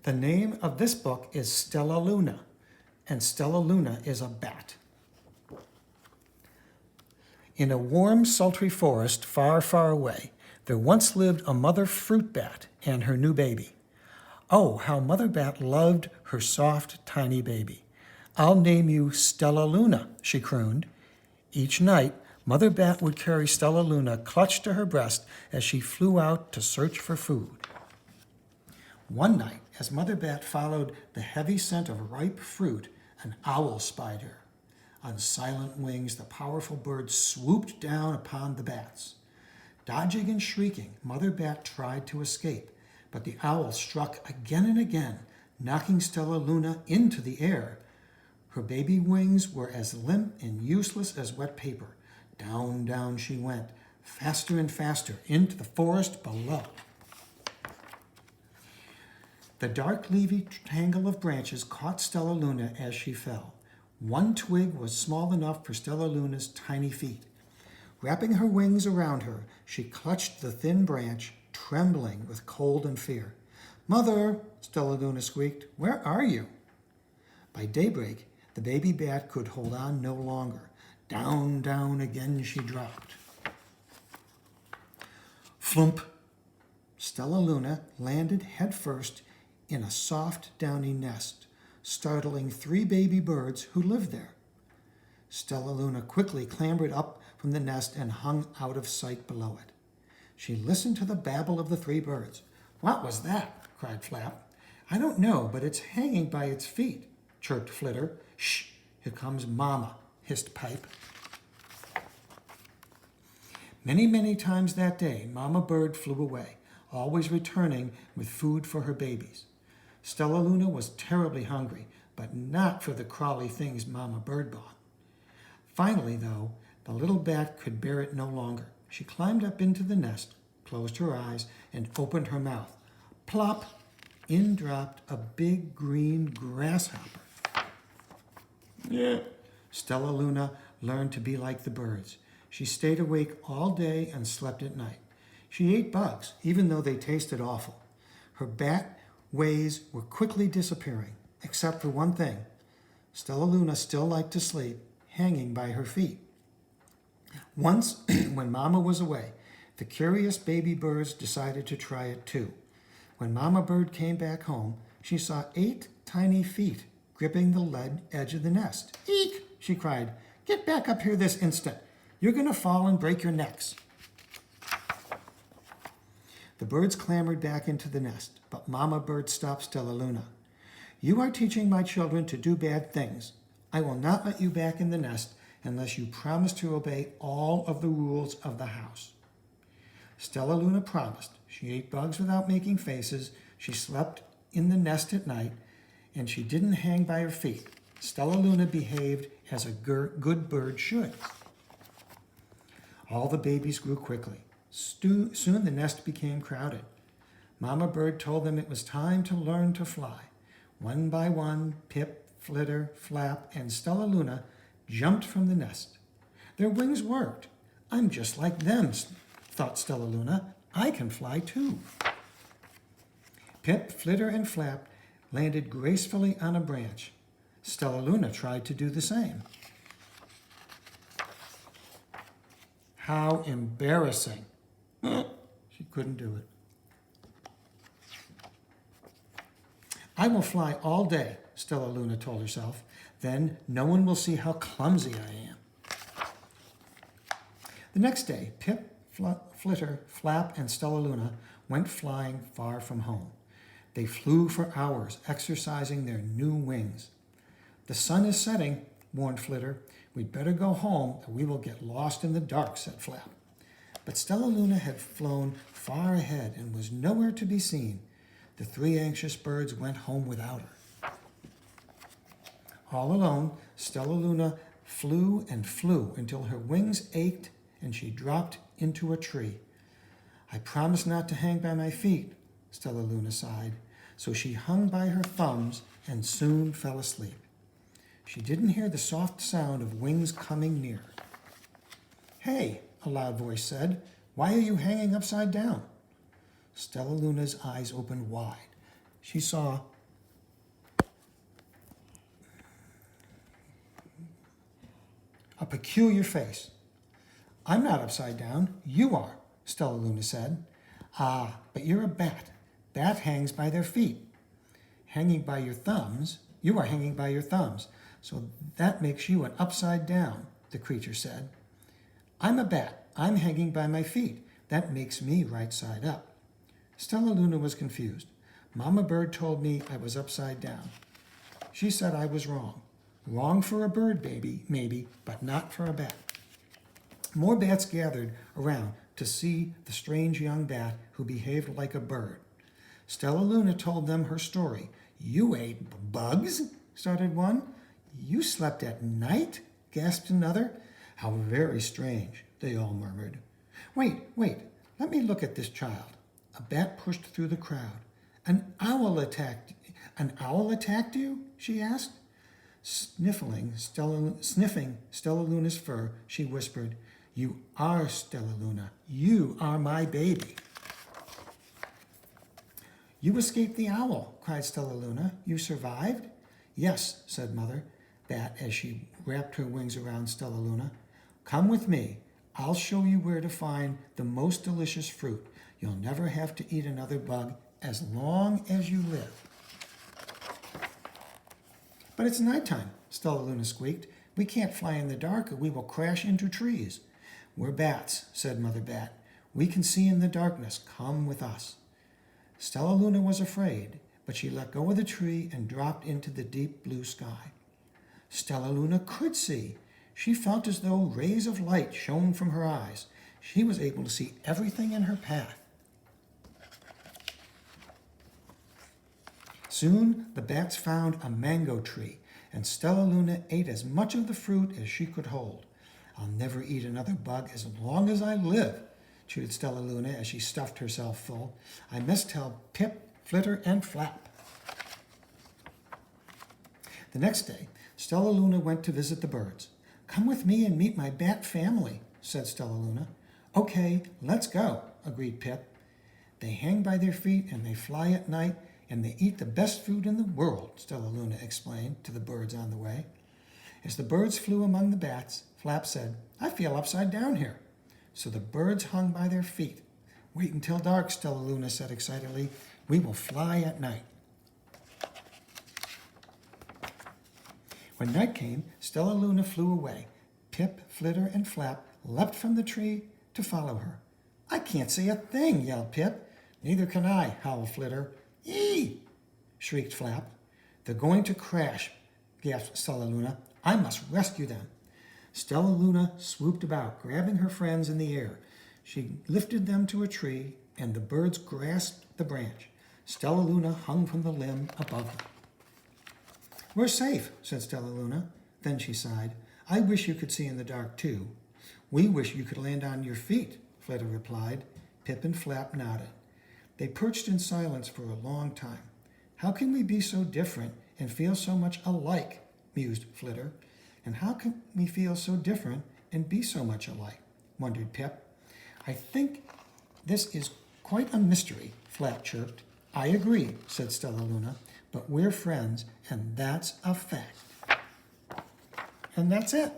The name of this book is Stellaluna, and Stellaluna is a bat. In a warm, sultry forest far, far away, there once lived a mother fruit bat and her new baby. Oh, how Mother Bat loved her soft, tiny baby. "I'll name you Stellaluna," she crooned. Each night, Mother Bat would carry Stellaluna clutched to her breast as she flew out to search for food. One night, as Mother Bat followed the heavy scent of ripe fruit, an owl spied her. On silent wings, the powerful bird swooped down upon the bats. Dodging and shrieking, Mother Bat tried to escape, but the owl struck again and again, knocking Stellaluna into the air. Her baby wings were as limp and useless as wet paper. Down, down she went, faster and faster, into the forest below. The dark, leafy tangle of branches caught Stellaluna as she fell. One twig was small enough for Stellaluna's tiny feet. Wrapping her wings around her, she clutched the thin branch, trembling with cold and fear. "Mother," Stellaluna squeaked, "where are you?" By daybreak, the baby bat could hold on no longer. Down, down again she dropped. Flump! Stellaluna landed headfirst in a soft, downy nest, startling 3 baby birds who lived there. Stellaluna quickly clambered up from the nest and hung out of sight below it. She listened to the babble of the 3 birds. "What was that?" cried Flap. "I don't know, but it's hanging by its feet," chirped Flitter. "Shh, here comes Mama," hissed Pipe. Many, many times that day, Mama Bird flew away, always returning with food for her babies. Stellaluna was terribly hungry, but not for the crawly things Mama Bird bought. Finally, though, the little bat could bear it no longer. She climbed up into the nest, closed her eyes, and opened her mouth. Plop! In dropped a big green grasshopper. Yeah. Stellaluna learned to be like the birds. She stayed awake all day and slept at night. She ate bugs, even though they tasted awful. Her bat ways were quickly disappearing, except for one thing. Stellaluna still liked to sleep, hanging by her feet. Once, when Mama was away, the curious baby birds decided to try it too. When Mama Bird came back home, she saw 8 tiny feet gripping the lead edge of the nest. "Eek!" she cried. "Get back up here this instant. You're going to fall and break your necks." The birds clambered back into the nest, but Mama Bird stopped Stellaluna. "You are teaching my children to do bad things. I will not let you back in the nest unless you promise to obey all of the rules of the house." Stellaluna promised. She ate bugs without making faces, she slept in the nest at night, and she didn't hang by her feet. Stellaluna behaved as a good bird should. All the babies grew quickly. Soon the nest became crowded. Mama Bird told them it was time to learn to fly. One by one, Pip, Flitter, Flap, and Stellaluna jumped from the nest. Their wings worked. "I'm just like them," thought Stellaluna. "I can fly too." Pip, Flitter, and Flap landed gracefully on a branch. Stellaluna tried to do the same. How embarrassing. She couldn't do it. "I will fly all day," Stellaluna told herself. "Then no one will see how clumsy I am." The next day, Pip, Flitter, Flap, and Stellaluna went flying far from home. They flew for hours, exercising their new wings. "The sun is setting," warned Flitter. "We'd better go home or we will get lost in the dark," said Flap. But Stellaluna had flown far ahead and was nowhere to be seen. The 3 anxious birds went home without her. All alone, Stellaluna flew and flew until her wings ached and she dropped into a tree. "I promised not to hang by my feet," Stellaluna sighed. So she hung by her thumbs and soon fell asleep. She didn't hear the soft sound of wings coming near. "Hey," a loud voice said, "why are you hanging upside down?" Stellaluna's eyes opened wide. she saw a peculiar face. I'm not upside down, you are, Stella Luna said. Ah, but you're a bat. Bat hangs by their feet. Hanging by your thumbs, you are hanging by your thumbs, so that makes you an upside down, the creature said. I'm a bat. I'm hanging by my feet. That makes me right side up. Stella Luna was confused. Mama Bird told me I was upside down. She said I was wrong. Wrong for a bird baby, maybe, but not for a bat. More bats gathered around to see the strange young bat who behaved like a bird. Stella Luna told them her story. You ate bugs? Started one. You slept at night? Gasped another. How very strange, they all murmured. Wait, let me look at this child. A bat pushed through the crowd. An owl attacked you? She asked. Sniffing Stella Luna's fur, she whispered, You are Stella Luna. You are my baby. You escaped the owl, cried Stella Luna. You survived? Yes, said Mother Bat as she wrapped her wings around Stella Luna. Come with me. I'll show you where to find the most delicious fruit. You'll never have to eat another bug as long as you live. But it's nighttime, Stella Luna squeaked. We can't fly in the dark or we will crash into trees. We're bats, said Mother Bat. We can see in the darkness. Come with us. Stella Luna was afraid, but she let go of the tree and dropped into the deep blue sky. Stella Luna could see. She felt as though rays of light shone from her eyes. She was able to see everything in her path. Soon the bats found a mango tree, and Stella Luna ate as much of the fruit as she could hold. I'll never eat another bug as long as I live, chewed Stella Luna as she stuffed herself full. I must tell Pip, Flitter, and Flap. The next day, Stella Luna went to visit the birds. Come with me and meet my bat family, said Stella Luna. Okay, let's go, agreed Pip. They hang by their feet and they fly at night and they eat the best food in the world, Stella Luna explained to the birds on the way. As the birds flew among the bats, Flap said, I feel upside down here. So the birds hung by their feet. Wait until dark, Stella Luna said excitedly. We will fly at night. When night came, Stella Luna flew away. Pip, Flitter, and Flap leapt from the tree to follow her. I can't see a thing, yelled Pip. Neither can I, howled Flitter. Eee! Shrieked Flap. They're going to crash, gasped Stella Luna. I must rescue them. Stella Luna swooped about, grabbing her friends in the air. She lifted them to a tree, and the birds grasped the branch. Stella Luna hung from the limb above them. We're safe, said Stella Luna. Then she sighed. I wish you could see in the dark, too. We wish you could land on your feet, Flitter replied. Pip and Flap nodded. They perched in silence for a long time. How can we be so different and feel so much alike, mused Flitter. And how can we feel so different and be so much alike, wondered Pip. I think this is quite a mystery, Flap chirped. I agree, said Stella Luna, but we're friends, and that's a fact. And that's it.